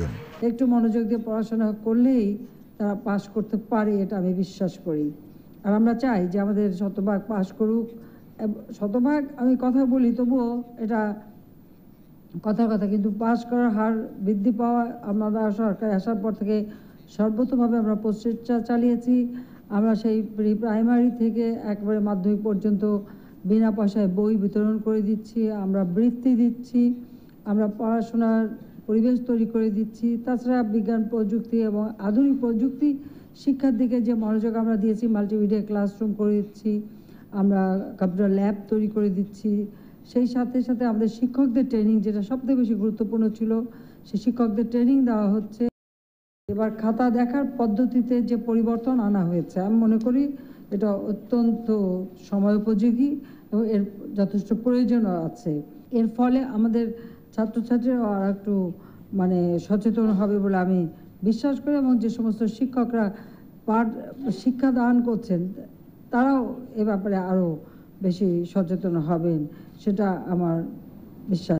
প্রয়োজন। একটু মনোযোগ দিয়ে পড়াশোনা করলেই তারা পাশ করতে পারে, এটা আমি বিশ্বাস করি। আর আমরা চাই যে আমাদের শতভাগ পাশ করুক। শতভাগ আমি কথা বলি, তবুও এটা কথার কথা, কিন্তু পাশ করার হার বৃদ্ধি পাওয়া আমরা সরকার আসার পর থেকে সর্বতভাবে আমরা প্রচেষ্টা চালিয়েছি। আমরা সেই প্রি প্রাইমারি থেকে একেবারে মাধ্যমিক পর্যন্ত বিনা পয়সায় বই বিতরণ করে দিচ্ছি, আমরা বৃত্তি দিচ্ছি, আমরা পড়াশোনার পরিবেশ তৈরি করে দিচ্ছি। তাছাড়া বিজ্ঞান প্রযুক্তি এবং আধুনিক প্রযুক্তি শিক্ষার দিকে যে মনোযোগ আমরা দিয়েছি, মাল্টিমিডিয়া ক্লাসরুম করে দিচ্ছি, আমরা কম্পিউটার ল্যাব তৈরি করে দিচ্ছি। সেই সাথে সাথে আমাদের শিক্ষকদের ট্রেনিং, যেটা সবথেকে বেশি গুরুত্বপূর্ণ ছিল, সেই শিক্ষকদের ট্রেনিং দেওয়া হচ্ছে। এবার খাতা দেখার পদ্ধতিতে যে পরিবর্তন আনা হয়েছে, আমি মনে করি এটা অত্যন্ত সময়োপযোগী এবং এর যথেষ্ট প্রয়োজনও আছে। এর ফলে আমাদের ছাত্রছাত্রীরা আর একটু সচেতন হবে বলে আমি বিশ্বাস করি, এবং যে সমস্ত শিক্ষকরা শিক্ষা দান করছেন তারাও এ ব্যাপারে আরও বেশি সচেতন হবেন, সেটা আমার বিশ্বাস।